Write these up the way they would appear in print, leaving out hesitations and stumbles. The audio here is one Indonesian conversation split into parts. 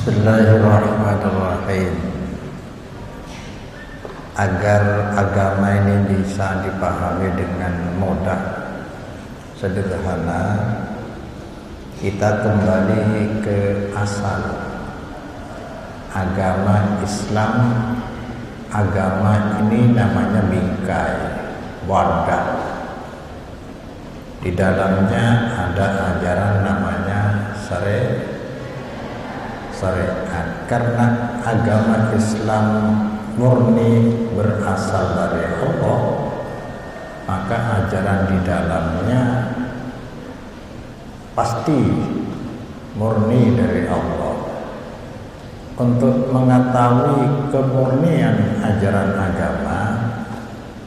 Bismillahirrahmanirrahim. Agar agama ini bisa dipahami dengan mudah, sederhana, kita kembali ke asal. Agama Islam, agama ini namanya bingkai, wadah. Di dalamnya ada ajaran namanya syariat. Karena agama Islam murni berasal dari Allah, maka ajaran di dalamnya pasti murni dari Allah. Untuk mengetahui kemurnian ajaran agama,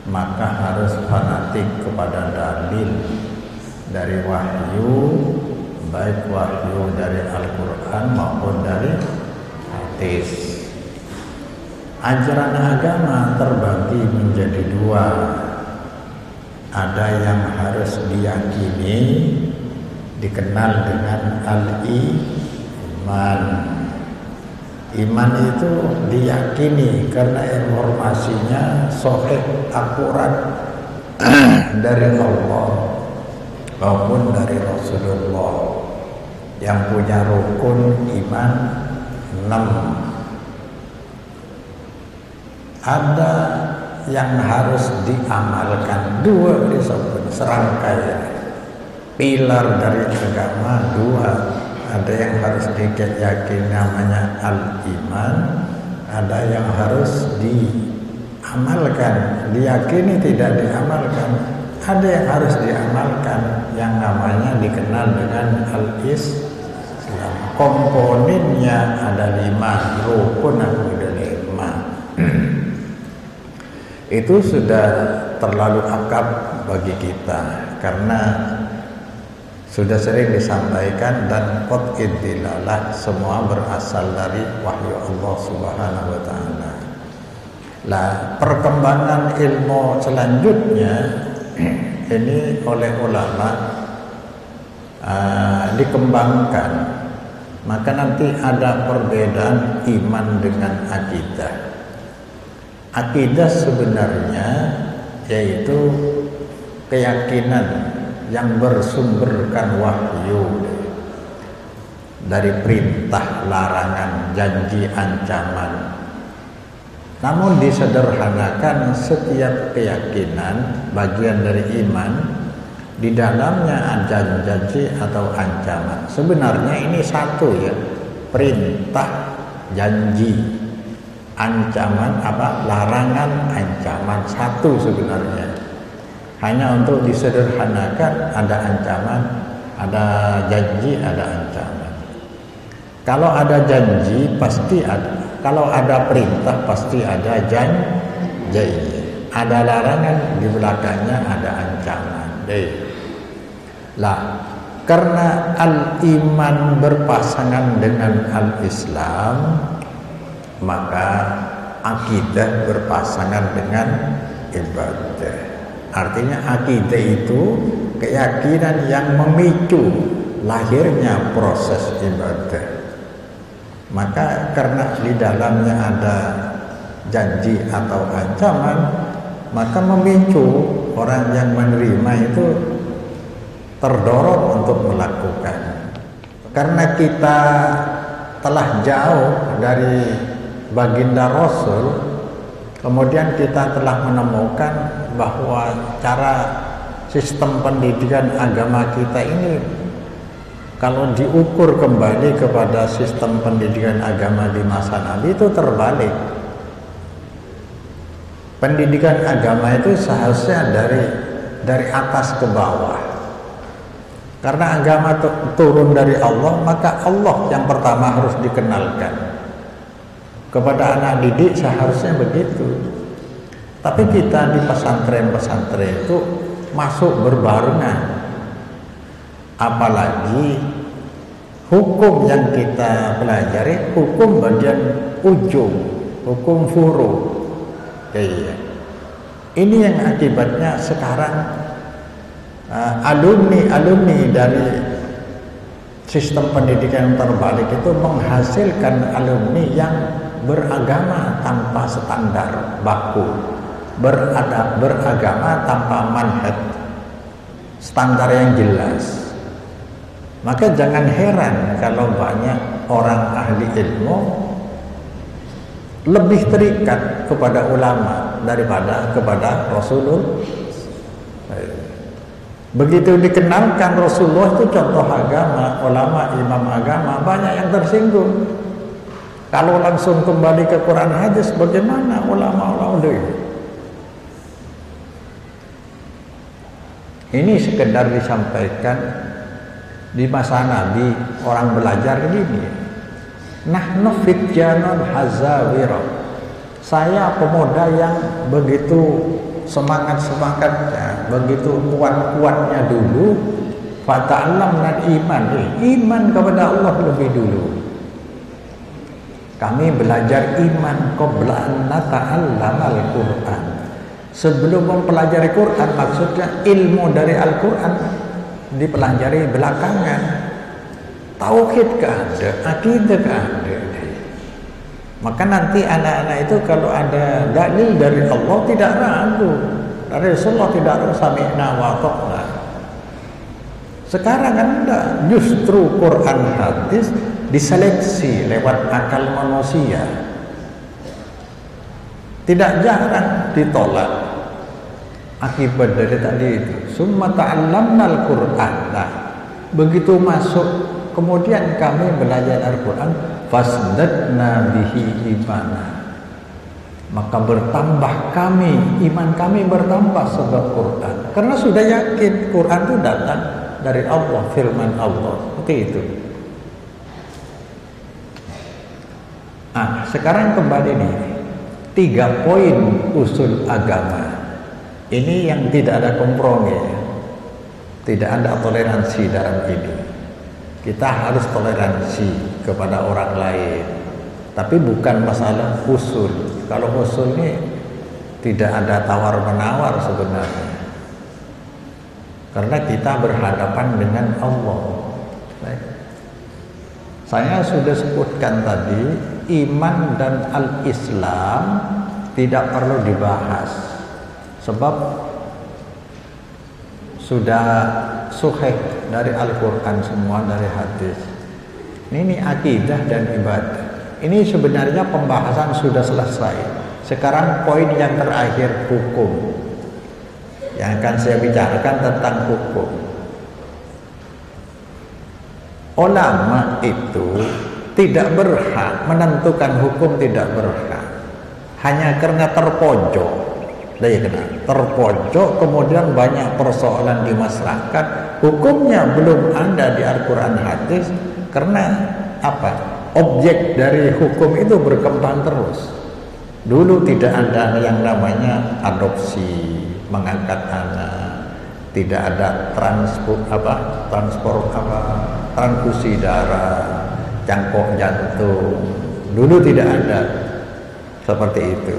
maka harus fanatik kepada dalil dari wahyu, baik wahyu dari Al-Quran maupun dari hadis. Ajaran agama terbagi menjadi dua. Ada yang harus diyakini, dikenal dengan al-iman. Iman itu diyakini karena informasinya sahih, akurat dari Allah maupun dari Rasulullah. Yang punya rukun iman 6. Ada yang harus diamalkan 2 disebut serangkaian. Pilar dari agama 2. Ada yang harus diyakini namanya al-iman, ada yang harus diamalkan, diyakini tidak diamalkan. Ada yang harus diamalkan, yang namanya dikenal dengan al-islam. Komponennya ada 5, rukun ada 5. Itu sudah terlalu akrab bagi kita karena sudah sering disampaikan, dan qat'id dilalah semua berasal dari wahyu Allah Subhanahu wa taala. Lah, perkembangan ilmu selanjutnya ini oleh ulama dikembangkan, maka nanti ada perbedaan iman dengan akidah. Akidah sebenarnya yaitu keyakinan yang bersumberkan wahyu dari perintah, larangan, janji, ancaman. Namun disederhanakan, setiap keyakinan bagian dari iman, di dalamnya ada janji atau ancaman. Sebenarnya ini satu ya, perintah, janji, ancaman, larangan, ancaman, satu sebenarnya. Hanya untuk disederhanakan, ada ancaman, ada janji, ada ancaman. Kalau ada janji pasti ada. Kalau ada perintah pasti ada janji. Ada larangan, di belakangnya ada ancaman. Lah, karena al-iman berpasangan dengan al-Islam, maka akidah berpasangan dengan ibadah. Artinya akidah itu keyakinan yang memicu lahirnya proses ibadah. Maka karena di dalamnya ada janji atau ancaman, maka memicu orang yang menerima itu terdorong untuk melakukan. Karena kita telah jauh dari baginda Rasul, kemudian kita telah menemukan bahwa cara sistem pendidikan agama kita ini kalau diukur kembali kepada sistem pendidikan agama di masa Nabi itu terbalik. Pendidikan agama itu seharusnya dari atas ke bawah. Karena agama turun dari Allah, maka Allah yang pertama harus dikenalkan. Kepada anak didik seharusnya begitu. Tapi kita di pesantren-pesantren itu masuk berbarengan. Apalagi hukum yang kita pelajari, hukum bagian ujung, hukum furu. Ini yang akibatnya sekarang alumni dari sistem pendidikan yang terbalik itu menghasilkan alumni yang beragama tanpa standar baku, beragama tanpa manhaj, standar yang jelas. Maka jangan heran kalau banyak orang ahli ilmu lebih terikat kepada ulama daripada kepada Rasulullah. Begitu dikenalkan Rasulullah itu contoh agama, ulama, imam agama, banyak yang tersinggung. Kalau langsung kembali ke Quran hadis, bagaimana ulama-ulama itu? Ini sekedar disampaikan di masa Nabi, orang belajar gini. Nahnu fityanun hazawira. Saya pemuda yang begitu semangatnya, begitu kuat-kuatnya dulu. Fata'allamna iman kepada Allah lebih dulu. Kami belajar iman qabla an nata'allamal Qur'an. Sebelum mempelajari Quran, maksudnya ilmu dari Al-Quran dipelajari belakangan. Tauhid ada, akidah ada. Maka nanti anak-anak itu kalau ada dalil dari Allah tidak ragu, dari Rasulullah tidak ragu, sami'na wa ata'na. Sekarang kan enggak, justru Quran hadis diseleksi lewat akal manusia. Tidak jarang ditolak akibat dari tadi itu. Summa ta'allamnal Qur'an. Nah, begitu masuk kemudian kami belajar Al-Quran, fasdadna bihi imana. Maka bertambah kami, iman kami bertambah sebab Quran. Karena sudah yakin Quran itu datang dari Allah, firman Allah. Seperti itu. Sekarang kembali nih, 3 poin usul agama. Ini yang tidak ada kompromi, tidak ada toleransi dalam ini. Kita harus toleransi kepada orang lain, tapi bukan masalah usul. Kalau usul ini tidak ada tawar-menawar sebenarnya, karena kita berhadapan dengan Allah. Saya sudah sebutkan tadi, iman dan al-Islam tidak perlu dibahas, sebab sudah sahih dari Al-Quran semua, dari hadis. Ini akidah dan ibadah. Ini sebenarnya pembahasan sudah selesai. Sekarang poin yang terakhir, hukum. Yang akan saya bicarakan tentang hukum. Ulama itu tidak berhak menentukan hukum, tidak berhak. Hanya karena terpojok. Terpojok, kemudian banyak persoalan di masyarakat, hukumnya belum ada di Al-Quran hadis. Karena apa? Objek dari hukum itu berkembang terus. Dulu tidak ada yang namanya adopsi, mengangkat anak, tidak ada transfusi darah, cangkok jantung. Dulu tidak ada seperti itu.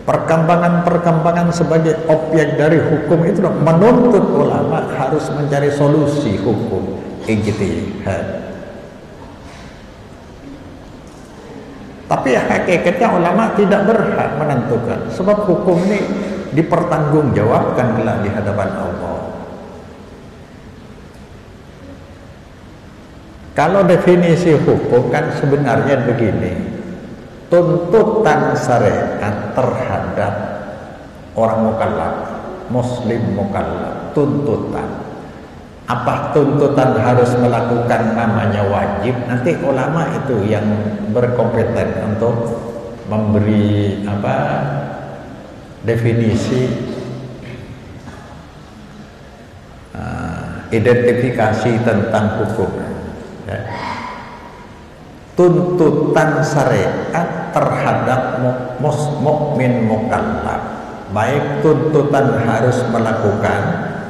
Perkembangan sebagai objek dari hukum itu menuntut ulama harus mencari solusi hukum, ijtihad. Tapi hakikatnya ulama tidak berhak menentukan, sebab hukum ini dipertanggungjawabkan kelak di hadapan Allah. Kalau definisi hukum kan sebenarnya begini: tuntutan syariat terhadap orang mukallaf, muslim mukallaf, tuntutan. Apa tuntutan harus melakukan namanya wajib? Nanti ulama itu yang berkompeten untuk memberi definisi, identifikasi tentang hukum. Tuntutan syariat terhadap mukmin mukallaf, baik tuntutan harus melakukan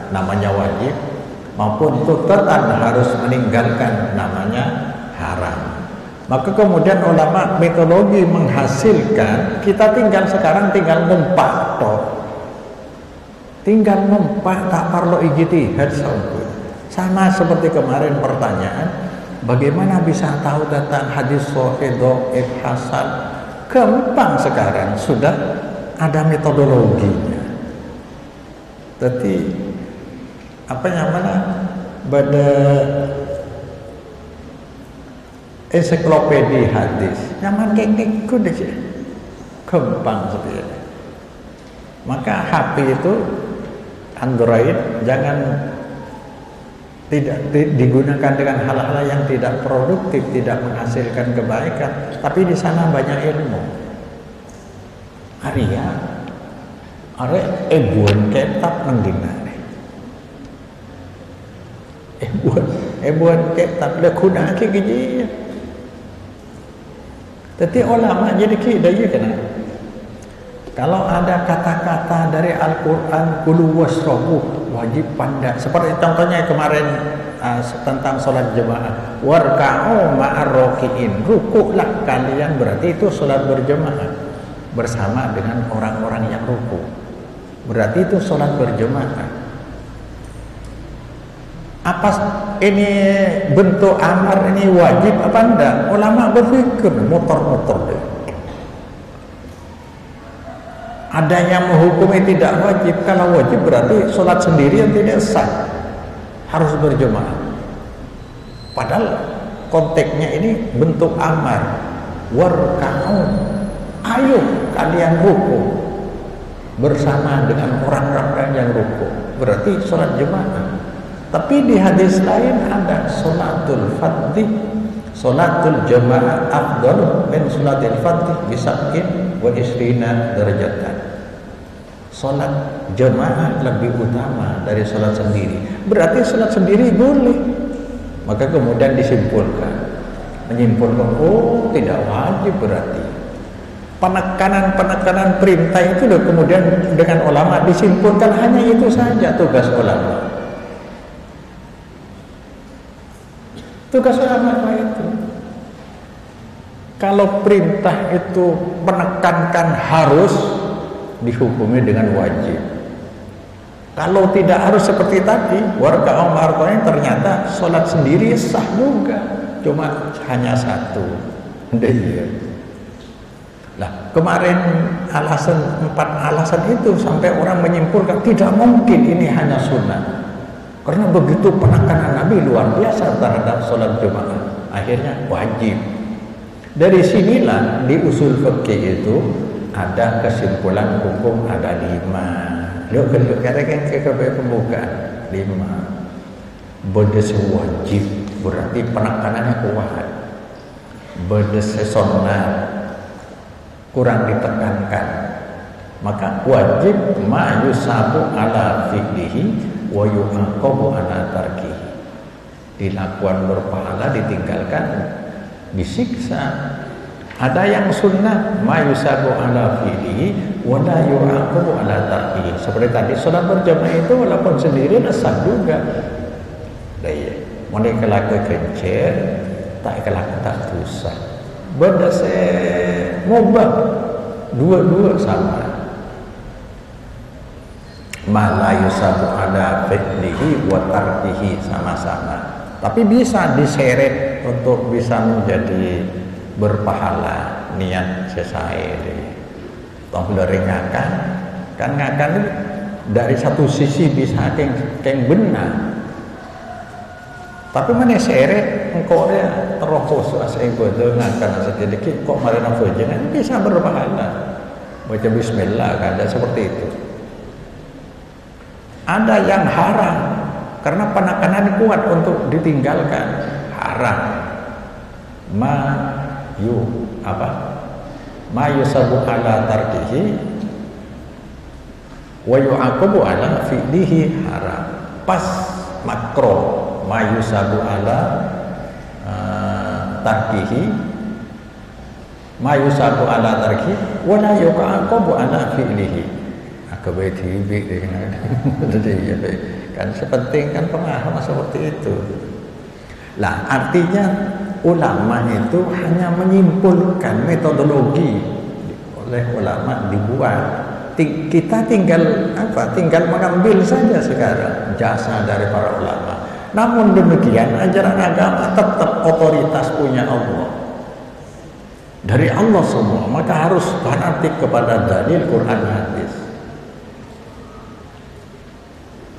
namanya wajib, maupun tuntutan harus meninggalkan namanya haram. Maka kemudian ulama metodologi menghasilkan, kita sekarang tinggal numpak toh, tak perlu ijtihad. Sama seperti kemarin pertanyaan, Bagaimana bisa tahu tentang hadis sahih, dhaif, hasan? Gampang sekarang, sudah ada metodologinya. Jadi apa namanya? Pada ensiklopedia hadis, nyaman kengkeng kudu sih. Gampang seperti ini. Maka HP itu Android jangan tidak digunakan dengan hal-hal yang tidak produktif, tidak menghasilkan kebaikan, tapi di sana banyak ilmu. Arya, ebuan kitab ngendinane. Ebuan kitab le gunake gini. Tapi ulama jadi kidaya kena. Kalau ada kata-kata dari Al-Quran kulu wasrobu, wajib pandai. Seperti contohnya kemarin tentang sholat jemaah, warka'u ma'arroki'in, rukuklah kalian, berarti itu sholat berjemaah bersama dengan orang-orang yang ruku, berarti itu sholat berjemaah. Apa ini bentuk amar ini wajib apa enggak? Ulama berpikir muter-muter deh. Ada yang menghukumi tidak wajib. Kalau wajib berarti sholat sendiri yang tidak sah, harus berjemaah. Padahal konteksnya ini bentuk amar. Warka'u, ayo kalian ruku bersama dengan orang-orang yang ruku, berarti sholat jemaah. Tapi di hadis lain ada sholatul fardhi, sholatul jamaah afdal min sholatil fardhi bisab'in wa isrina darajatan. Sholat jamaah lebih utama dari sholat sendiri. Berarti sholat sendiri boleh. Maka kemudian menyimpulkan, oh tidak wajib berarti. Penekanan perintah itu loh, kemudian dengan ulama disimpulkan hanya itu saja tugas ulama. Tugas ulama itu. Kalau perintah itu menekankan harus, dihukumi dengan wajib. Kalau tidak harus seperti tadi, warka'u ma'arroki'in, ternyata sholat sendiri sah juga, cuma hanya satu. Lah kemarin 4 alasan itu sampai orang menyimpulkan tidak mungkin ini hanya sunnah, karena begitu penekanan Nabi luar biasa terhadap sholat jemaah, akhirnya wajib. Dari sinilah di usul fikih itu ada kesimpulan hukum ada 5. Lo kira-kira ke pembukaan 5. Bedes wajib berarti penekanannya kuat. Bedes sunnah kurang ditekankan. Maka wajib ma yusabu ala fi'lihi wa yu'aqabu ala tarkihi. Dilakukan berpahala, ditinggalkan disiksa. Ada yang sunnah ma yusabu ala fi'lihi wa la yu'aqabu ala tarkihi. Seperti tadi sholat berjamaah itu walaupun sendiri sah juga. Daya, mau kelak kekencer, tak kelak tak dosa. Benda mubah, dua-dua sama. Ma la yusabu ala fi'lihi wa tarkihi, sama-sama. Tapi bisa diseret untuk bisa menjadi berpahala, niat selesai. Toh ngakan, kan ngakan dari satu sisi bisa keng benar. Tapi mana seret engkau dia terus asal bodoh ngakan sedikit kok marina jangan bisa berpahala. Baca bismillah kan ada seperti itu. Ada yang haram karena penekanan kuat untuk ditinggalkan, haram. Ma yusabu ala tarkihi wa yu'aqabu ala fi'lihi haram. Pas makro ma yusabu ala tarkihi ma yusabu ala tarkihi wa la yu'aqabu ala fi'lihi. Kan sepenting kan pemahaman seperti itu. Lah artinya ulama itu hanya menyimpulkan metodologi oleh ulama dibuat. Kita tinggal mengambil saja sekarang jasa dari para ulama. Namun demikian ajaran agama tetap otoritas punya Allah, dari Allah semua, maka harus fanatik kepada dalil Quran hadis.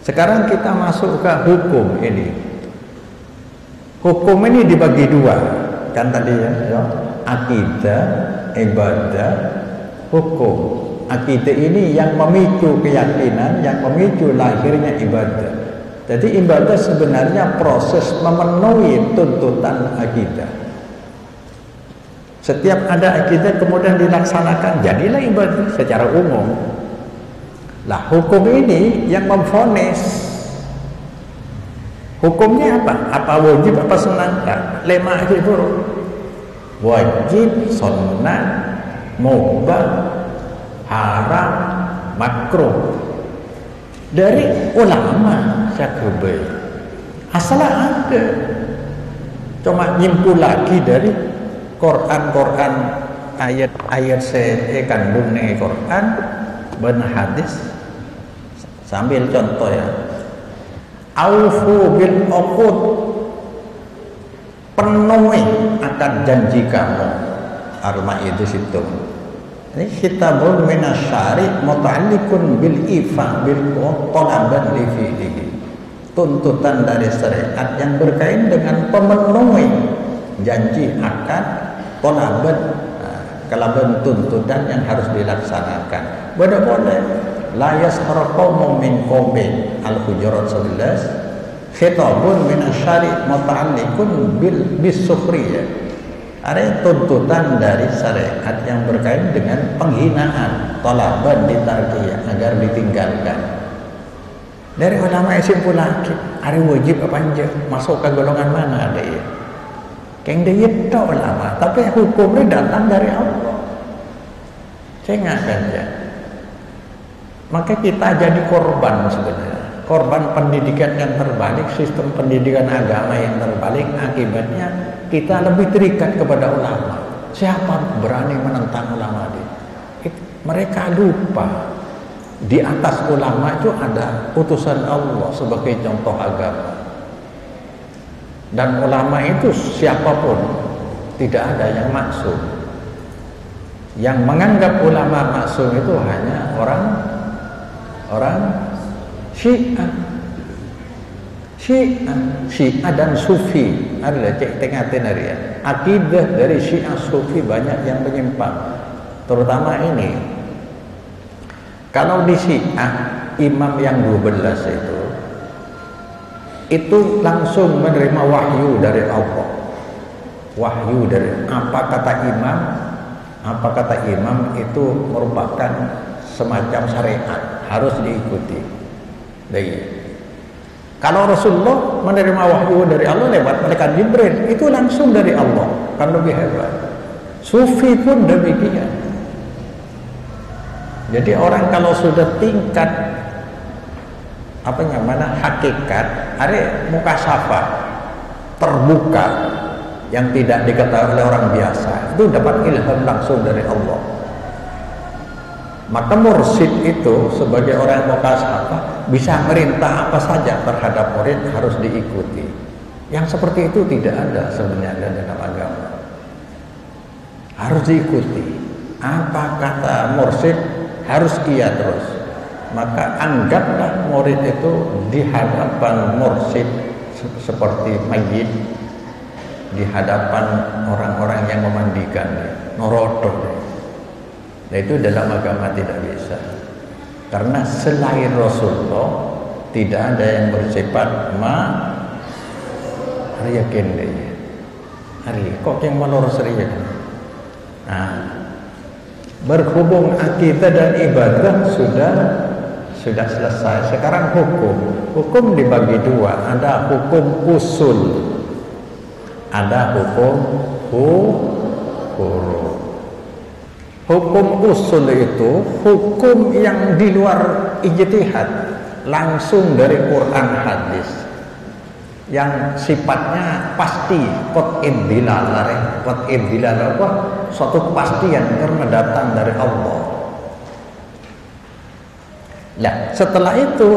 Sekarang kita masuk ke hukum ini. Hukum ini dibagi dua, kan tadi ya, akidah, ibadah, hukum. Akidah ini yang memicu keyakinan, yang memicu lahirnya ibadah. Jadi ibadah sebenarnya proses memenuhi tuntutan akidah. Setiap ada akidah kemudian dilaksanakan, jadilah ibadah secara umum. Lah hukum ini yang memvonis. Hukumnya apa? Apa wajib, apa sunnah? Lema itu wajib, sunnah, mubah, haram, makruh. Dari ulama syakubay. Asal ada. Cuma nyimpul lagi dari Quran ayat-ayat kandungnya Quran dan hadis. Sambil contoh ya, aufu bil uqud, penuhi akan janji kamu. Al-Maidah situ. Ini kitabun minasyari muta'alliqun bil ifa bil talaban li fihi. Tuntutan dari syariat yang berkaitan dengan pemenuhi janji akan talaban, kalaban tuntutan yang harus dilaksanakan. Boleh la yaskhar qaumun min qaumin, Al-Hujurat 11. Khitabun minasyari muta'alliqun bil bisukhriyah. Ada tuntutan dari syariat yang berkaitan dengan penghinaan, talaban ditarkiyah, agar ditinggalkan. Dari ulama simpul lagi, ada wajib apa aja, masuk ke golongan mana ada ya? Keng dia itu ulama, tapi hukumnya datang dari Allah. Saya nggak aja. Maka kita jadi korban sebenarnya. Korban pendidikan yang terbalik, sistem pendidikan agama yang terbalik, akibatnya kita lebih terikat kepada ulama. Siapa berani menentang ulama ini? Mereka lupa di atas ulama itu ada utusan Allah sebagai contoh agama. Dan ulama itu siapapun, tidak ada yang maksum. Yang menganggap ulama maksum itu hanya orang Syiah dan Sufi. Ada tengah-tengah ya. Akidah dari Syiah Sufi banyak yang menyimpang. Terutama ini. Kalau di Syiah imam yang 12 itu langsung menerima wahyu dari Allah. Wahyu dari apa kata imam itu merupakan semacam syariat, harus diikuti. Kalau Rasulullah menerima wahyu dari Allah lewat malaikat Jibril, itu langsung dari Allah, kan lebih hebat. Sufi pun demikian. Jadi orang kalau sudah tingkat hakikat, ada mukasyafah terbuka yang tidak diketahui oleh orang biasa, itu dapat ilham langsung dari Allah. Maka mursyid itu sebagai orang mukasyafah bisa merintah apa saja terhadap murid, harus diikuti. Yang seperti itu tidak ada sebenarnya dalam agama. Harus diikuti. Apa kata mursyid harus iya terus. Maka anggaplah murid itu di hadapan mursyid seperti mayit, di hadapan orang-orang yang memandikan, norodo. Nah itu dalam agama tidak bisa, karena selain Rasulullah tidak ada yang bersifat yakin deh. Hari kok yang menurut serius. Nah, berhubung akidah dan ibadah sudah selesai. Sekarang hukum dibagi dua. Ada hukum usul, ada hukum furu'. Hukum usul itu hukum yang di luar ijtihad, langsung dari Quran hadis, yang sifatnya pasti, qat'id dilalah. Qat'id dilalah apa? Suatu kepastian karena datang dari Allah. Nah, setelah itu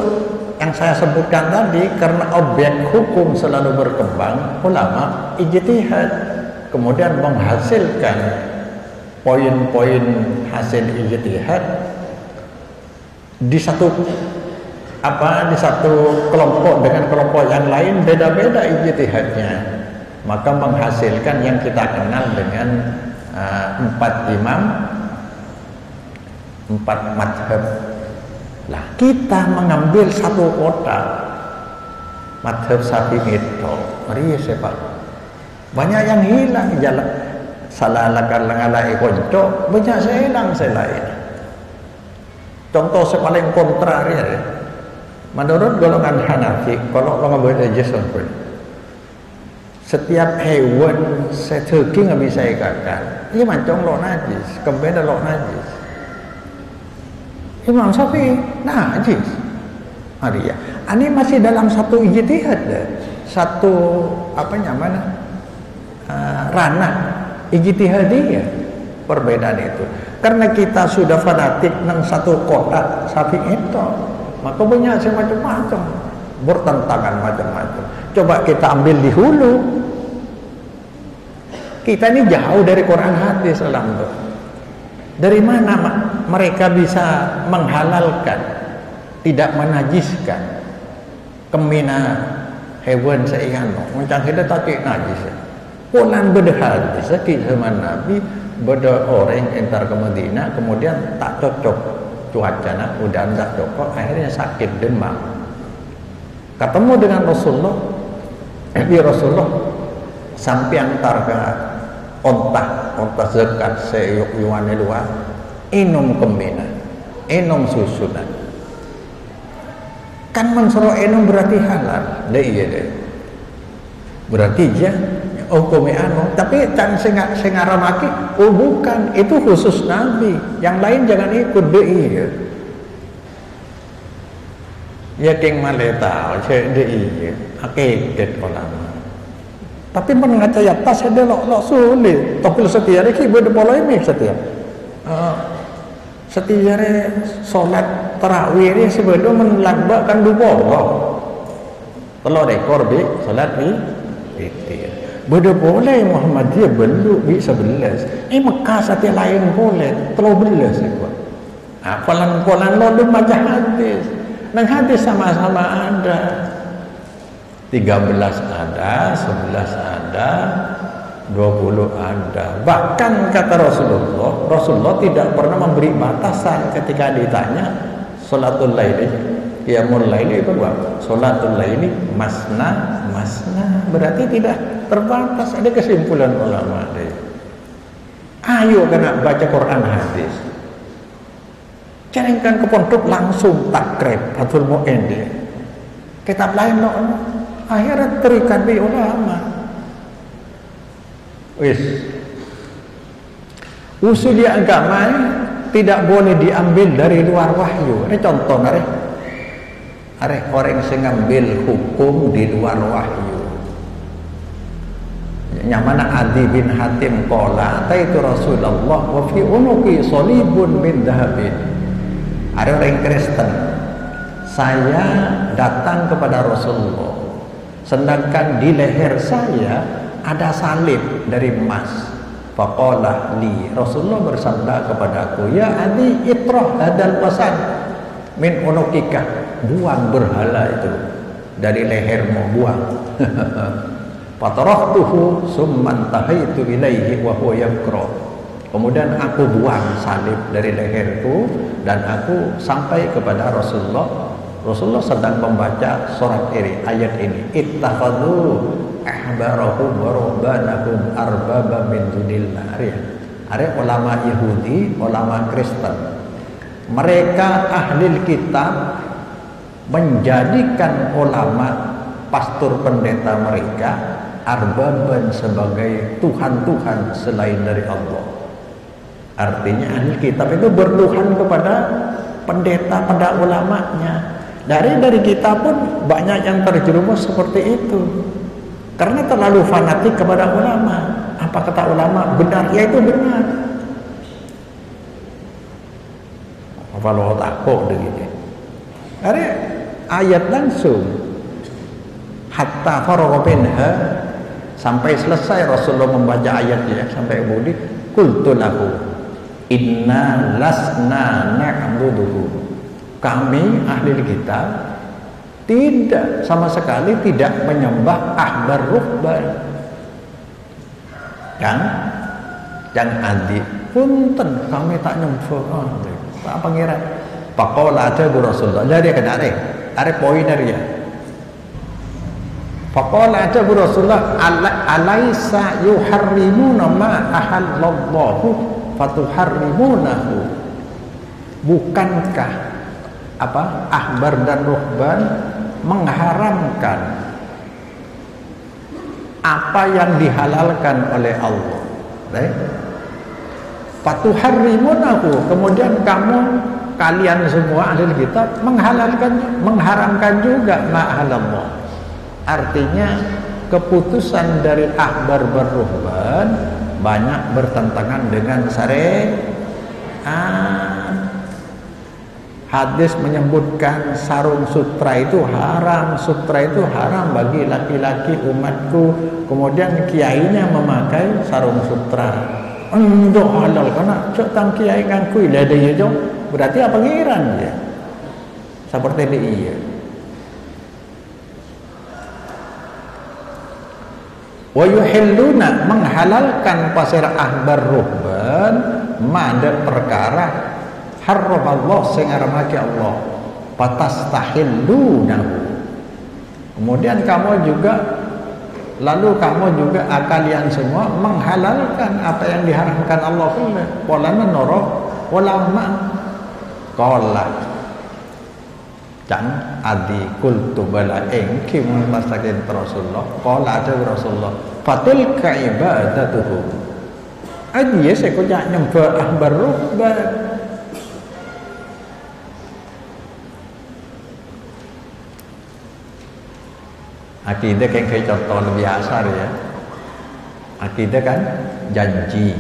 yang saya sebutkan tadi, karena objek hukum selalu berkembang, ulama ijtihad kemudian menghasilkan poin-poin hasil ijtihad di satu kelompok dengan kelompok yang lain beda-beda ijtihadnya, maka menghasilkan yang kita kenal dengan 4 imam, 4 mazhab. Lah kita mengambil satu kotak mazhab Syafi'i itu, mari Pak, banyak yang hilang jalan salah ngalai konco, banyak saya hilang saya lain. Contoh yang paling kontrari ya. Menurut golongan Hanafi, kalau mengambil jason pun, setiap hewan setegi nggak bisa ikatkan. Ini macam lo najis, kembali lo najis. Imam Syafi'i najis. Maria, ini masih dalam satu ijtihad, satu ranah ijtihadiyah perbedaan itu. Karena kita sudah fanatik dengan satu kotak Syafi'i itu, maka banyak macam-macam, bertentangan macam-macam. Coba kita ambil di hulu, kita ini jauh dari Quran hadis alhamdulillah. Dari mana mereka bisa menghalalkan, tidak menajiskan kemina hewan seiano macam kita tak najis. Pulang berhadis kita sama Nabi beda orang entar ke Madinah, kemudian tak cocok cuacanya, udah tak cocok, akhirnya sakit demam. Ketemu dengan Rasulullah, Rasulullah sampai antar ke ontah zakat seyuk yuane luar, inum kemina, inum susunan. Kan mensoro inum berarti halal, iya deh. Berarti dia hukumnya tapi can sing aramaki, oh bukan, itu khusus Nabi, yang lain jangan ikut deh. Ya keng maleta, cek deh, hakikat ulama. Tapi mengaca ya tas ada lo sulit. Topil setia lagi boleh polemik setia. Setia solat tarawih ini sebelum menlambakkan dua. Kalau rekor bi solat bi itu. Boleh Muhammadiyah belum bi 11. Mekah setia lain boleh 13 ikut. Polan lo di macam hadis. Nang hadis sama-sama ada. 13 ada, 11 ada, 20 ada. Bahkan kata Rasulullah tidak pernah memberi batasan ketika ditanya salatul laili, qiyamul laili itu apa? Salatul laili masna, berarti tidak terbatas. Ada kesimpulan ulama deh. Ayo kena baca Quran hadis. Jangan ke pondok langsung takrib Fathul Mu'in deh. Kitab lain loh. Akhirnya terikat di ulama. Usul agama tidak boleh diambil dari luar wahyu. Ini contoh nare. Orang yang ngambil hukum di luar wahyu. Nyamana Adi bin Hatim qala taitu Rasulullah wa fi unuqi salibun min dhahabin. Ada orang Kristen. Saya datang kepada Rasulullah, sedangkan di leher saya ada salib dari emas. Faqala li, Rasulullah bersabda kepadaku, ya Adi itrah hadal pasan min unukika, buang berhala itu dari lehermu, buang. Fatarahtuhu summan tahaitu ilaihi wa huwa yakra. Kemudian aku buang salib dari leherku dan aku sampai kepada Rasulullah. Rasulullah sedang membaca surat ini, ayat ini, ittakhadhu ahbarahum wa ruhbanahum arbaba min dunillah. Ada ulama Yahudi, ulama Kristen, mereka ahli kitab menjadikan ulama, pastor, pendeta mereka arbaban sebagai tuhan-tuhan selain dari Allah. Artinya ahli kitab itu bertuhan kepada pendeta, pada ulamanya. Dari kita pun banyak yang terjerumus seperti itu karena terlalu fanatik kepada ulama. Apa kata ulama benar, ya itu benar. Apa lo takut begitu? ayat langsung. Hatta faragha minha, sampai selesai Rasulullah membaca ayatnya sampai kemudian qultu lahu inna lasna na'buduhu, kami ahli kitab tidak sama sekali tidak menyembah ahbar ruhban. Yang adik punten kami tak nyembah Pak Pangeran. Faqala aja Rasulullah dari kena are poin dari ya. Faqala aja Rasulullah alaisa yuharrimuna ma ahallallahu fatuharrimunahu, bukankah ahbar dan ruhban mengharamkan apa yang dihalalkan oleh Allah, right? Fatuharrimunahu, kemudian kalian semua ahli kitab mengharamkan juga ma'alallah. Artinya keputusan dari ahbar berruhban banyak bertentangan dengan syariat. Hadis menyebutkan sarung sutra itu haram, sutra itu haram bagi laki-laki umatku. Kemudian kiainya memakai sarung sutra. Enggak halal karena cetang kiai ngangkui lah dia jauh. Berarti apa pengiran dia? Seperti dia. Wa yuhilluna, menghalalkan pasir ahbar ruhban mada perkara haram Allah sing ngaramake Allah, patastahillunahu. Kemudian kamu juga kalian semua menghalalkan apa yang diharamkan Allah pula. Wala menoro wala ma qala dan adi kultu bala engki masakin Rasulullah qala ada Rasulullah fatilka ibadatuhu, adi saya kok nyembah ahbar ruhban. Akidah kan kayak contoh lebih asar ya. Akidah kan janji,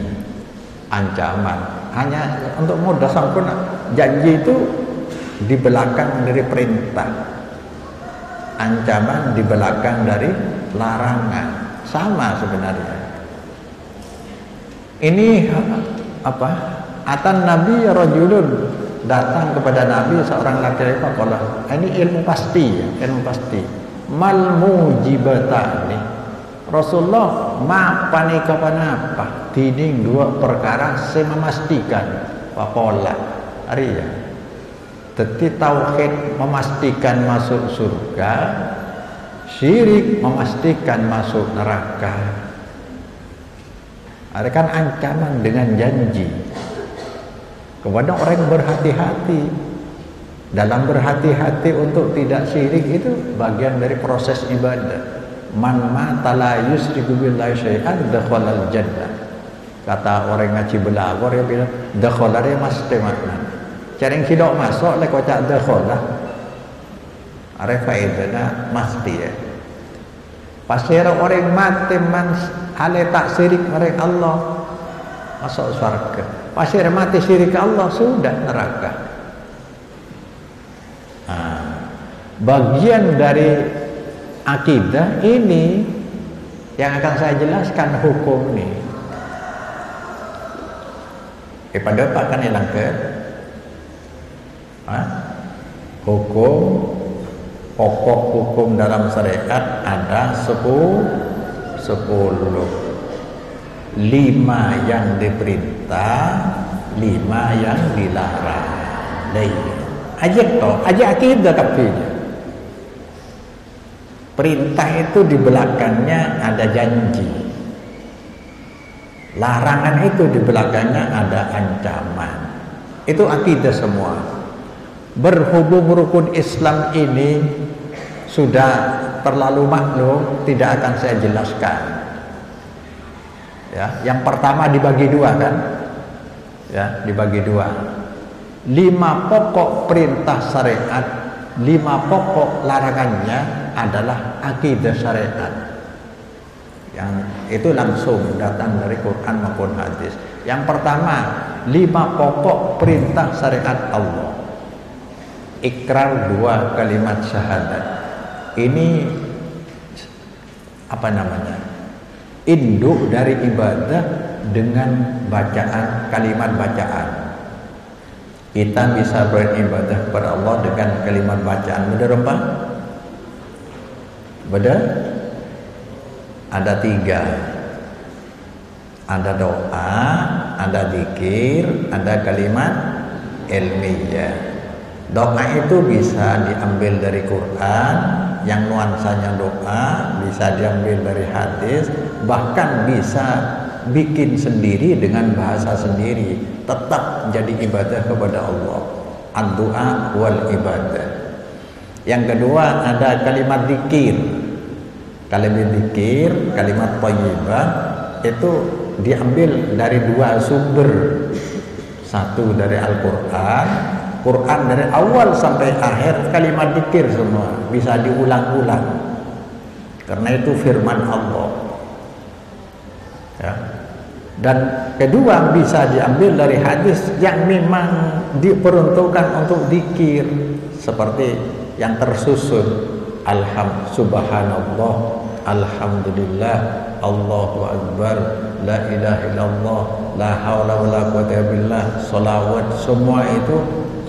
ancaman. Hanya untuk mudah sempurna, janji itu di belakang dari perintah, ancaman di belakang dari larangan. Sama sebenarnya. Ini atan Nabi rajulun, datang kepada Nabi seorang laki-laki faqala, ini ilmu pasti ya, ilmu pasti. Mal mujibatani, Rasulullah mapani kapan apa tiding dua perkara saya memastikan faqala ari ya. Teti tauhid memastikan masuk surga, syirik memastikan masuk neraka. Ada kan ancaman dengan janji kepada orang yang berhati-hati. Dalam berhati-hati untuk tidak syirik itu bagian dari proses ibadah. Man mata la yusyriku billahi syai'an dakhalal jannah. Kata orang ngaji belagor ya bilang dakhalar ya mesti makna. Careng kidok masuk lek kocak dakhalah. Are faedana mesti ya. Pasir orang mati man ale tak syirik merek Allah masuk surga. Pasir mati syirik Allah sudah neraka. Bagian dari akidah ini yang akan saya jelaskan hukum ini. Pada Pak kan hilang ke hukum, pokok hukum dalam syariat ada 10. 5 yang diperintah, 5 yang dilarang. Aja akidah kafinya. Perintah itu di belakangnya ada janji. Larangan itu di belakangnya ada ancaman. Itu akidah semua. Berhubung rukun Islam ini sudah terlalu maklum, tidak akan saya jelaskan. Ya, yang pertama dibagi dua kan? Ya, dibagi dua. 5 pokok perintah syariat, 5 pokok larangannya adalah akidah syariat. Yang itu langsung datang dari Quran maupun hadis. Yang pertama, 5 pokok perintah syariat Allah. ikrar 2 kalimat syahadat. Ini apa namanya? Induk dari ibadah dengan bacaan, kalimat bacaan. Kita bisa beribadah kepada Allah dengan kalimat bacaan. Benar apa? Benar? Ada 3. Ada doa, ada zikir, ada kalimat ilmiah. Doa itu bisa diambil dari Quran, yang nuansanya doa, bisa diambil dari hadis, bahkan bisa bikin sendiri dengan bahasa sendiri, tetap jadi ibadah kepada Allah. Ad-du'a wal ibadah. Yang kedua ada kalimat zikir. Kalimat zikir, kalimat thayyibah itu diambil dari 2 sumber. Satu dari Al-Quran, Quran dari awal sampai akhir kalimat zikir semua, bisa diulang-ulang. Karena itu firman Allah. Ya. Dan kedua bisa diambil dari hadis yang memang diperuntukkan untuk zikir, seperti yang tersusun subhanallah, alhamdulillah, Allahu akbar, la ilaha illallah, la haula wala quwwata illa billah, sholawat, semua itu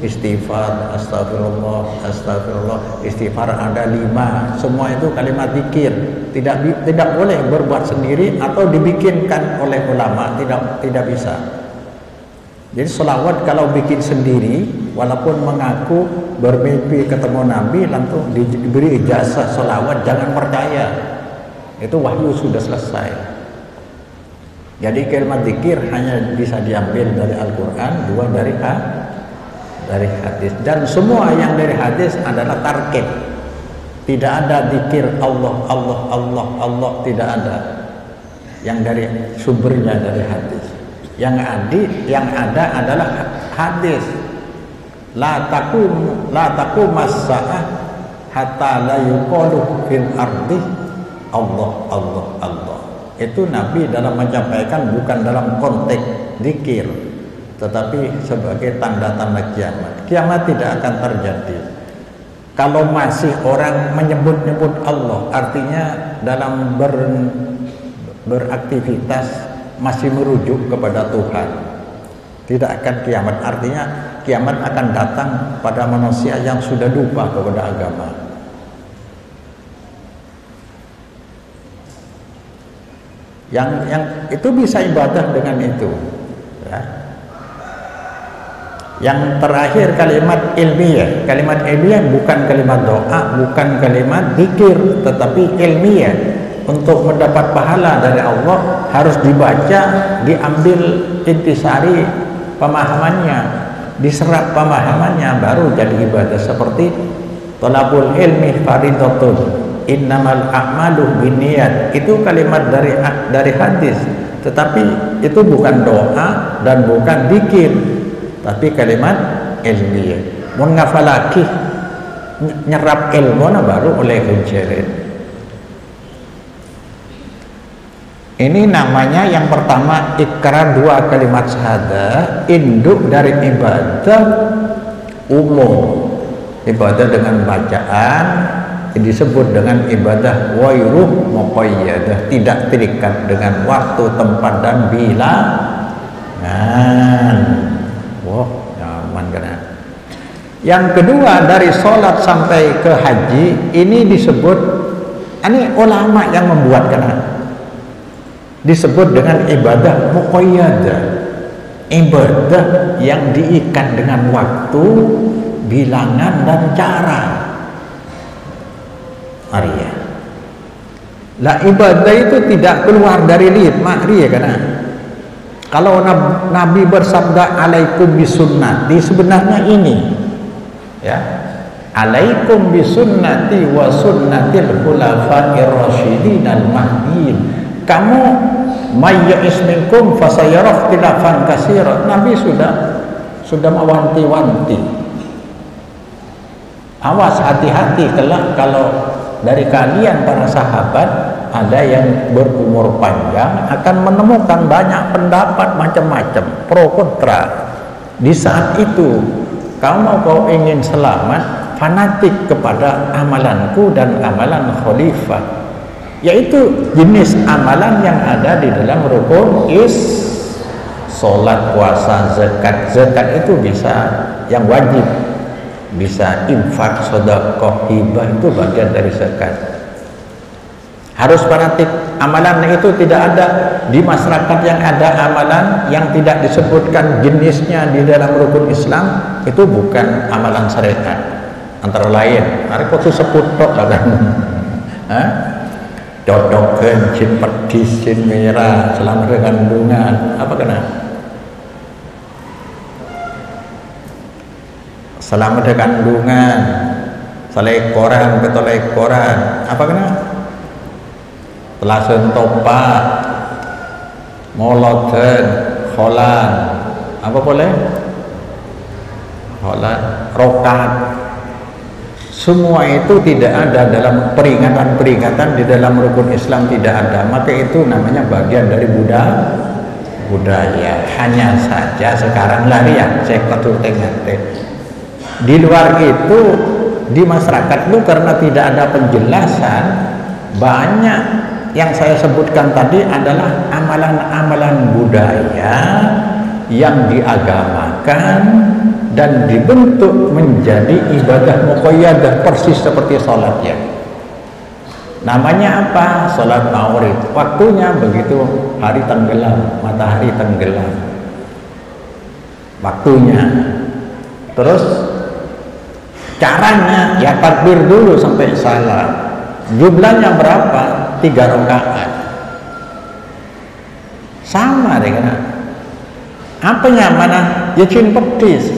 istighfar, astagfirullah, astagfirullah, istighfar ada 5, semua itu kalimat zikir. Tidak boleh berbuat sendiri atau dibikinkan oleh ulama, tidak bisa. Jadi sholawat kalau bikin sendiri, walaupun mengaku bermimpi ketemu Nabi langsung diberi ijazah sholawat, jangan percaya. Itu wahyu sudah selesai. Jadi kalimat zikir hanya bisa diambil dari Al-Quran, 2 dari hadis, dan semua yang dari hadis adalah tarkib. Tidak ada zikir Allah, Allah, Allah, Allah, tidak ada. Yang dari sumbernya dari hadis. Yang ada adalah hadis. La taqum as-sa'ah hatta la yuqalu fil ardi Allah, Allah, Allah. Itu Nabi dalam menyampaikan bukan dalam konteks zikir, tetapi sebagai tanda-tanda kiamat. Kiamat tidak akan terjadi kalau masih orang menyebut-nyebut Allah, artinya dalam beraktivitas masih merujuk kepada Tuhan. Tidak akan kiamat, artinya kiamat akan datang pada manusia yang sudah lupa kepada agama. Yang itu bisa ibadah dengan itu, ya. Yang terakhir kalimat ilmiah. Kalimat ilmiah bukan kalimat doa, bukan kalimat zikir, tetapi ilmiah. Untuk mendapat pahala dari Allah harus dibaca, diambil intisari pemahamannya, diserap pemahamannya, baru jadi ibadah. Seperti thalabul ilmi fardhatun, innamal a'malu binniyat. Itu kalimat dari hadis, tetapi itu bukan doa dan bukan zikir, tapi kalimat ilmiah. Mun ngafalaki nyerap ilmu baru oleh hujarin. Ini namanya yang pertama ikrar 2 kalimat syahadah, induk dari ibadah umum. Ibadah dengan bacaan disebut dengan ibadah wairuh muqayyadah, tidak terikat dengan waktu, tempat dan bilangan. Wah, nyaman kan. Yang kedua dari sholat sampai ke haji, ini disebut, ini ulama yang membuatkan, disebut dengan ibadah muqayyadah, ibadah yang diikat dengan waktu, bilangan dan cara. Arya. Lah ibadah itu tidak keluar dari 5 dia kan. Kalau Nabi bersabda alaikum bisunnati, sebenarnya ini ya, alaikum bisunnati wa sunnatil khulafa'ir rasyidin al mahdiyyin. Kamu mayyis minkum fasayara ikhtilafan katsira. Nabi sudah mewanti-wanti. Awas, hati-hati kelak kalau dari kalian para sahabat ada yang berumur panjang akan menemukan banyak pendapat macam-macam, pro kontra. Di saat itu Kalau kau ingin selamat, fanatik kepada amalanku dan amalan khalifah, yaitu jenis amalan yang ada di dalam rukun sholat, puasa, zakat. Zakat itu bisa yang wajib, bisa infak, sedekah, hibah, itu bagian dari zakat. Harus fanatik. Amalan itu tidak ada di masyarakat yang ada amalan yang tidak disebutkan jenisnya di dalam rukun Islam, itu bukan amalan syariat. Antara lain, hari kau sebut tok kan, cocokan, cin pedis, cin merah, selamat kandungan, apa kena? Selamat kandungan, selekoran, ketelekoran, apa kena? Telasun topak, moloten, kholan, apa boleh? Kholan, rokat. Semua itu tidak ada dalam peringatan-peringatan di dalam rukun Islam, tidak ada. Maka itu namanya bagian dari budaya. Hanya saja sekarang lari ya, saya ketuteng-keteng. Di luar itu, di masyarakat itu karena tidak ada penjelasan, banyak yang saya sebutkan tadi adalah amalan-amalan budaya yang diagamakan dan dibentuk menjadi ibadah muqayyadah, persis seperti sholat ya. Namanya apa? Sholat maghrib. Waktunya begitu hari tenggelam, matahari tenggelam. Waktunya. Terus caranya ya takbir dulu sampai salam. Jumlahnya berapa? 3 rakaat. Sama dengan apanya mana? Ya cin pedis.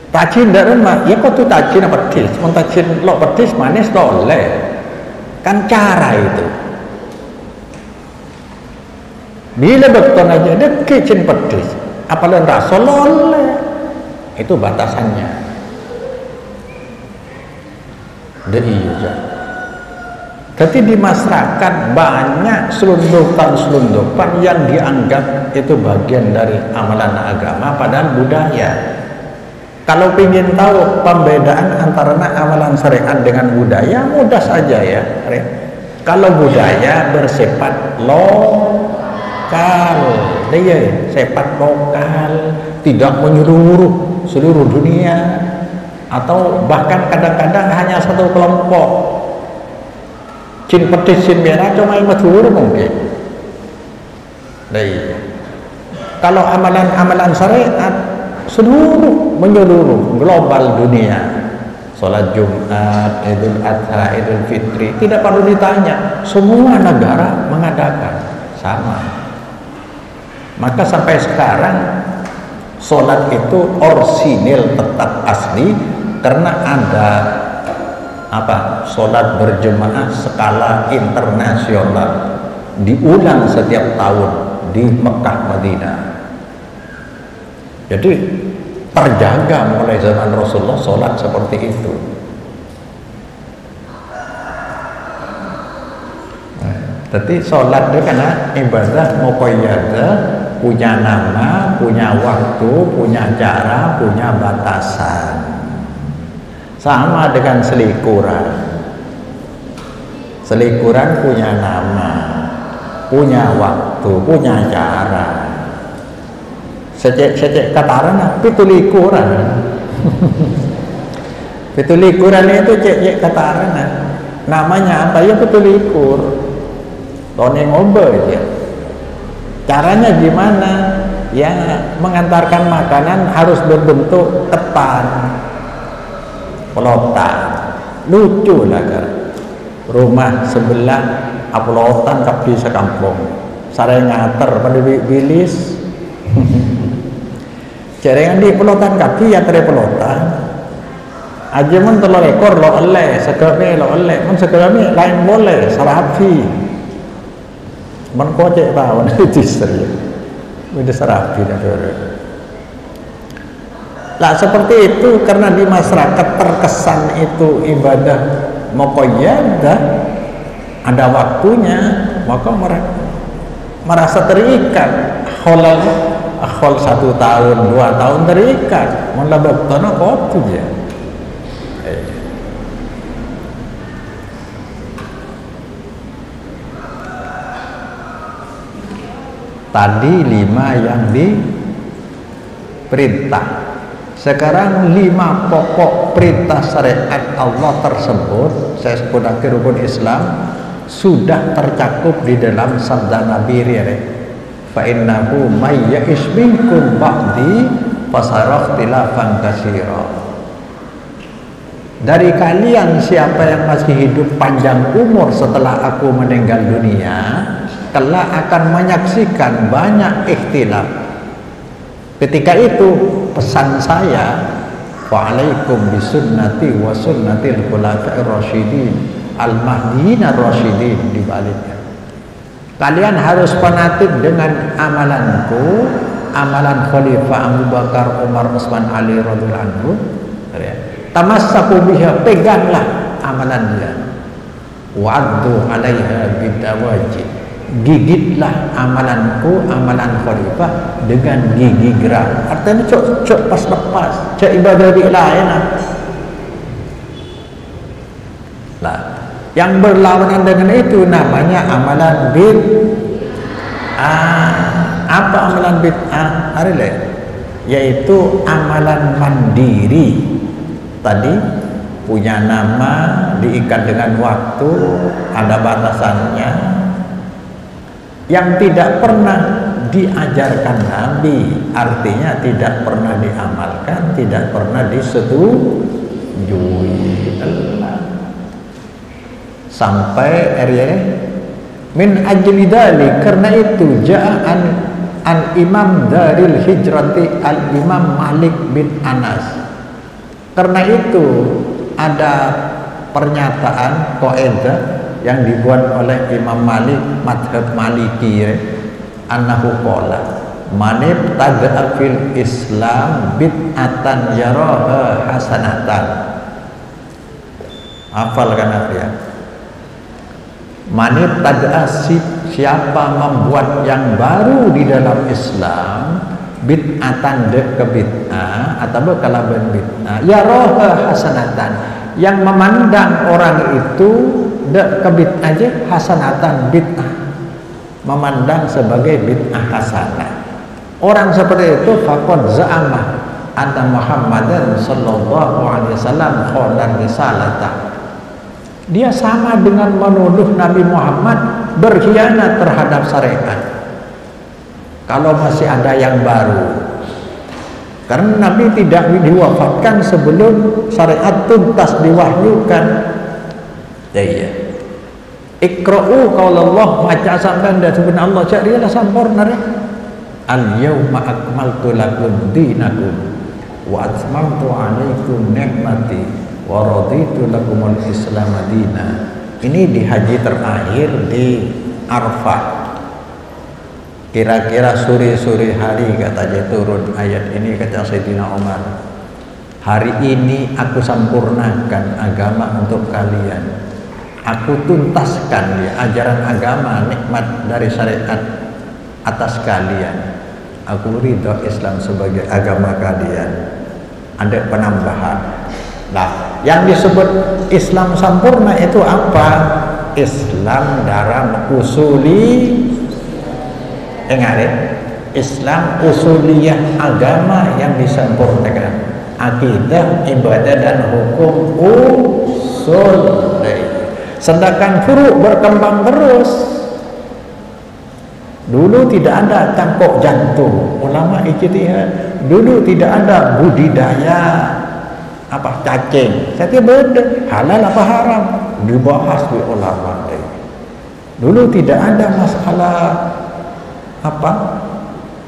Tajin dari mah, ya kok tuh tajin apa pedis? Mau tajin lo pedis manis lo oleh. Kan cara itu. Bila betul aja ada cin pedis, apalagi rasa lo oleh. Itu batasannya. Iya. Tapi di masyarakat banyak selundupan yang dianggap itu bagian dari amalan agama, padahal budaya. Kalau ingin tahu pembedaan antara amalan syariat dengan budaya, mudah saja ya. Kalau budaya bersifat lokal, dia sifat lokal, tidak menyeluruh seluruh dunia, atau bahkan kadang-kadang hanya satu kelompok. Cin pedis, cin merah cuma yang masyhur mungkin. Kalau amalan-amalan syariat seluruh menyeluruh global dunia, sholat Jumat, Idul Adha, Idul Fitri, tidak perlu ditanya, semua negara mengadakan sama. Maka sampai sekarang sholat itu orsinil, tetap asli, karena ada sholat berjemaah skala internasional, diulang setiap tahun di Mekah, Madinah. Jadi terjaga mulai zaman Rasulullah sholat seperti itu. Jadi sholat itu karena ibadah muqayyadah, punya nama, punya waktu, punya cara, punya batasan. Sama dengan selikuran. Selikuran punya nama, punya waktu, punya cara. Secek kataran pitulikuran. Pitulikuran itu cek kataran. Namanya apa ya? Pitulikur. Tone ngobe ya. Caranya gimana? Ya mengantarkan makanan harus berbentuk tepan. Pelotan, lucu lah kan. Rumah sebelah pelotan tapi sekampung. Saya ngater pada bilis. Jaringan di pelotan kaki ya tere pelotan. Aja men telur ekor lo oleh, sekami lo oleh, men sekami lain boleh, serapi. Men kocek bawon itu serius. Udah serapi dah. Nah seperti itu, karena di masyarakat terkesan itu ibadah muqayyadah, ada waktunya, maka merasa terikat. akhol 1 tahun 2 tahun terikat mula bektona kopi ya. Tadi 5 yang diperintah. Sekarang 5 pokok perintah syariat Allah tersebut, saya sebut rukun Islam, sudah tercakup di dalam sabda Nabi Rere. Fa innahu may ya'ish minkum ba'di fasara ikhtilafan katsira. Dari kalian siapa yang masih hidup panjang umur setelah aku meninggal dunia, kelak akan menyaksikan banyak ikhtilaf. Ketika itu pesan saya, wa'alaikum bisunnati wa sunnatil khulafa'ir rasyidin al-mahdiyyin ar-rasyidin, dibaliknya. Kalian harus fanatik dengan amalanku, amalan Khalifah Abu Bakar, Umar, Utsman, Ali radhiyallahu anhu. Tamassaku biha, peganglah amalan dia. Wa'addu 'alaiha bidawajib, gigitlah amalanku, amalan Khalifah dengan gigi gerak. Artinya cok pas lepas, cok ibadah di lain lah. Yang berlawanan dengan itu namanya amalan bid'ah. Apa amalan bid'ah? Yaitu amalan mandiri. Tadi punya nama, diikat dengan waktu, ada batasannya, yang tidak pernah diajarkan Nabi, artinya tidak pernah diamalkan, tidak pernah disetujui. Sampai min ajli dali, karena itu ja'an al imam daril hijrati al imam Malik bin Anas. Karena itu ada pernyataan kaidah yang dibuat oleh Imam Malik madhab Maliki, annahu qala man ibtada'a fil Islam bid'atan yaraha hasanatan. Hafalkan ya. Man ibtada'a, siapa membuat yang baru di dalam Islam, bid'atan ke bid'ah atau kalaban bid'ah, yaraha hasanatan, yang memandang orang itu ke bid'ah aja hasanatan, bid'ah, memandang sebagai bid'ah hasanah. Orang seperti itu faqad za'ama anna Muhammadan sallallahu alaihi wasallam khana risalata. Dia sama dengan menuduh Nabi Muhammad berkhianat terhadap syariat. Kalau masih ada yang baru, karena Nabi tidak diwafatkan sebelum syariat tuntas diwahyukan. Iya. Iqra'u qaulallah, maca sampean dan sebenarnya Allah cak dia lah sampurna. Al-yauma akmaltu lakum dinakum wa atmamtu 'alaikum ni'mati wa raditu lakumul Islam madina. Ini di haji terakhir di Arafah. Kira-kira sore-sore hari katanya turun ayat ini, kata Sayyidina Umar. Hari ini aku sempurnakan agama untuk kalian. Aku tuntaskan ya ajaran agama, nikmat dari syariat atas kalian. Aku ridho Islam sebagai agama kalian. Ada penambahan. Nah, yang disebut Islam sempurna itu apa? Islam dalam usuli, Islam usuliyah, agama yang disempurnakan, akidah, ibadah dan hukum usul. Sedangkan furu berkembang terus. Dulu tidak ada cangkok jantung, ulama ijtihad. Dulu tidak ada budidaya cacing. Saya beda, halal apa haram dibahas di ulama. Dulu tidak ada masalah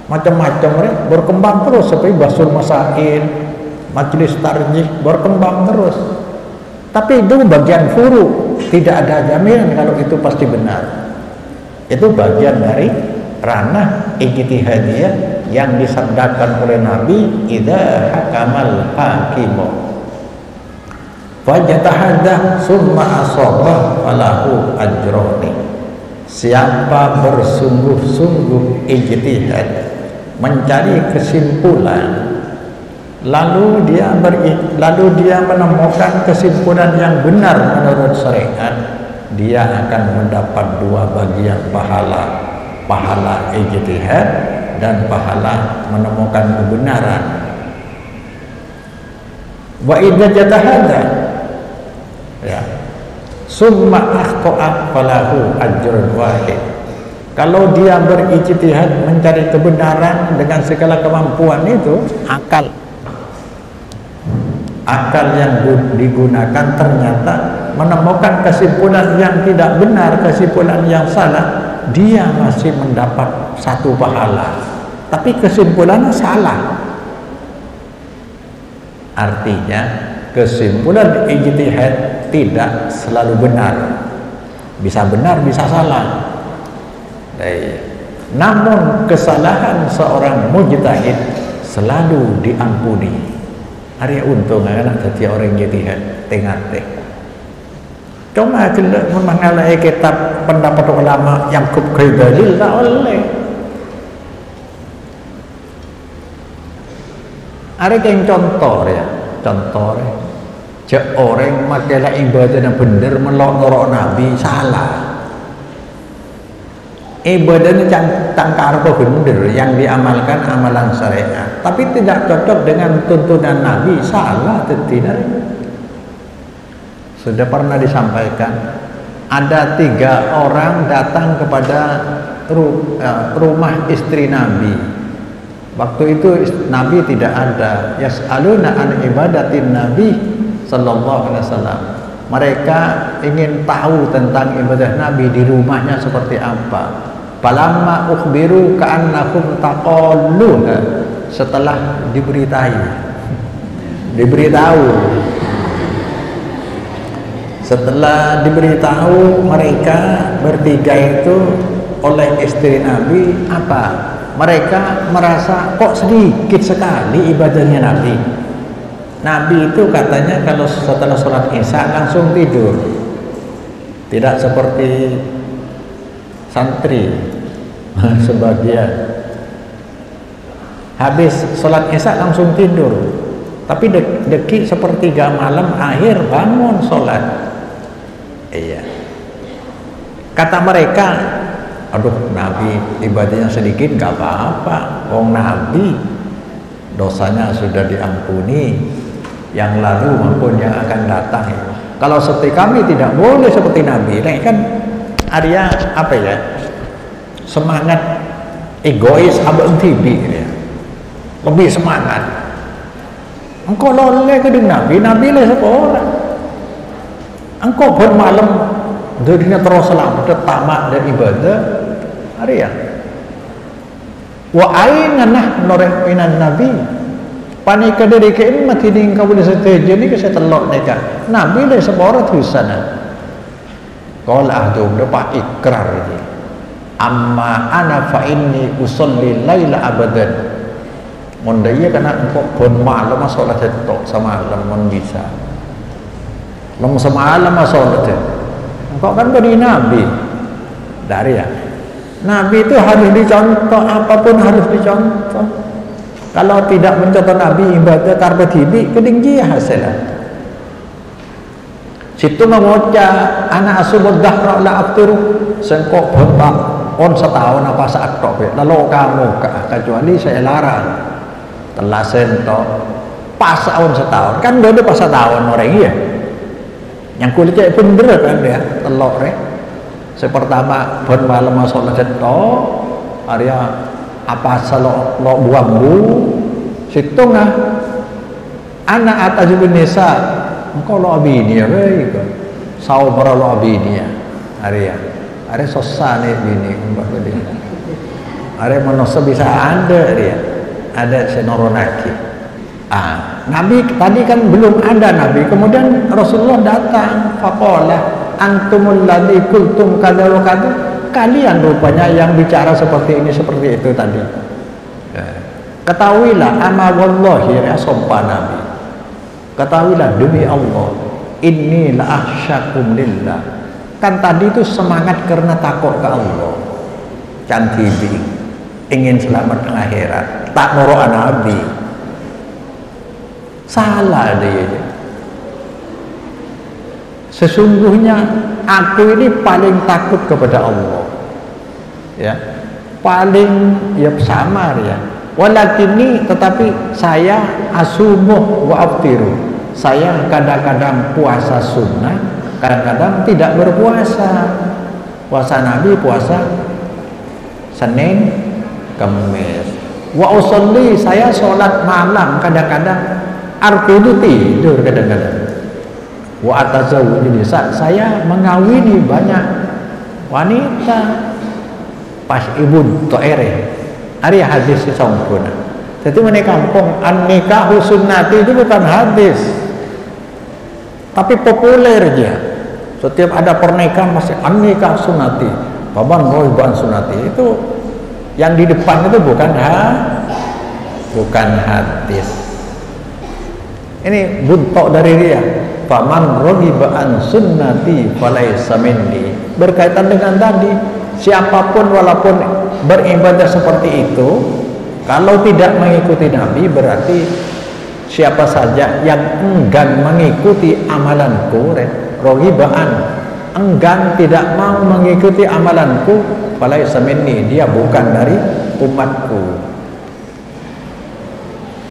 macam-macam, berkembang terus seperti basul masail, majelis tarjih, berkembang terus. Tapi itu bagian furu, tidak ada jaminan kalau itu pasti benar. Itu bagian dari ranah ijtihadiyah yang disabdakan oleh Nabi, idza hakamal hakimu fajtahada summa asaba falahu ajroni. Siapa bersungguh-sungguh ijtihad, mencari kesimpulan, lalu dia menemukan kesimpulan yang benar menurut syariat, dia akan mendapat 2 bagian pahala ijtihad dan pahala menemukan kebenaran. Wa idza jatahada ya summa akhta'a falahu ajrun wahid. Kalau dia berijtihad mencari kebenaran dengan segala kemampuan itu, akal yang digunakan ternyata menemukan kesimpulan yang tidak benar, kesimpulan yang salah, dia masih mendapat 1 pahala, tapi kesimpulannya salah. Artinya kesimpulan ijtihad tidak selalu benar, bisa benar bisa salah. Namun kesalahan seorang mujtahid selalu diampuni. Hari untung anak jadi orang ijtihad tengah-tengah. Cuma kalau mengalami kitab pendapat ulama yang kubkai dalil tak oleh. Ada yang contoh ya, cek orang makilah ibadah yang benar melok Nabi salah. Ibadahnya tangkar benar yang diamalkan amalan syariat, tapi tidak cocok dengan tuntunan Nabi, salah tidak. Sudah pernah disampaikan, ada 3 orang datang kepada rumah istri Nabi. Waktu itu Nabi tidak ada. Yas'aluna an ibadatin Nabi sallallahu alaihi wasallam. Mereka ingin tahu tentang ibadah Nabi di rumahnya seperti apa. Falamma ukhbiru ka'annahum taqalluha, setelah diberitahu mereka bertiga itu oleh istri Nabi apa? Mereka merasa kok sedikit sekali ibadahnya Nabi. Nabi itu katanya kalau setelah sholat Isya langsung tidur, tidak seperti santri sebagian habis sholat Isya langsung tidur, tapi dekik sepertiga malam akhir bangun sholat. Iya, kata mereka, aduh Nabi ibadahnya sedikit gak apa-apa, wong Nabi dosanya sudah diampuni yang lalu maupun yang akan datang. Kalau seperti kami tidak boleh seperti Nabi. Nah kan Arya apa ya, semangat egois abang tibi ya. Lebih semangat. Engkau loleh ke dengan Nabi lah siapa orang. Engkau bermalam dirinya terus selamat tamak dan ibadah Arya. Wa aina nahnu minan Nabi. Panika dari keemat ini engkau boleh setuju ni saya telok neka. Nabi lah siapa orang tu sana. Qala ahdum dapat ikrar ini. Amma ana fa inni usolli laila abadan. Mondaya kana engkau pun malam salat tok sama malam bisa. Lama semalam salat. Engkau kan beri Nabi. Dari ya. Nabi itu harus dicontoh, apapun harus dicontoh. Kalau tidak mencontoh Nabi ibadah karena tibi kedinggi hasilnya. Situ mengucap anak asubud dahra la afturu sengkok bentak on setahun apa saat tok lalu kamu kecuali saya larang telah sento pas setahun kan beda pas setahun orang iya yang kulitnya bener kan ya telok re sepertama bon malam sholat sento area apa selo lo buambu situ ngah anak atas Indonesia engkau lo abini ya baik sau para lo abini ya area sosane bini mbak beli area manusia bisa ada dia ada senoronaki Nabi tadi kan belum ada Nabi, kemudian Rasulullah datang faqala antumul ladzi qultum kadza wa kadza, kalian rupanya yang bicara seperti ini seperti itu tadi. Ketahuilah ama wallahi ya sopan Nabi, ketahuilah demi Allah inni la akhsyakum lillah. Kan tadi itu semangat karena takut ke Allah. Cantibi ingin selamat akhirat, tak nurut Nabi. Salah dia. Sesungguhnya aku ini paling takut kepada Allah. Ya. Paling ya samar ya. Walakini, tetapi saya asumuh wa aftiru. Saya kadang-kadang puasa sunnah, kadang-kadang tidak berpuasa. Puasa Nabi puasa Senin, Kamis. Wa usolli, saya sholat malam, kadang-kadang arkudu tidur kadang-kadang. Wa atazawwaju nisa, saya mengawini banyak wanita. Pas ibu toere, hari hadis sempurna. Jadi mana kampung an nikahu sunnati itu bukan hadis, tapi populer aja. Setiap ada pernikahan masih an nikah sunnati, baban rohiban sunnati, itu yang di depan itu bukan hadis. Ini buntok dari dia. Faman rohiba an sunnati falaysa minni. Berkaitan dengan tadi, siapapun walaupun beribadah seperti itu, kalau tidak mengikuti Nabi, berarti siapa saja yang enggan mengikuti amalanku, rohibaan, enggan tidak mau mengikuti amalanku, falaysa minni, dia bukan dari umatku.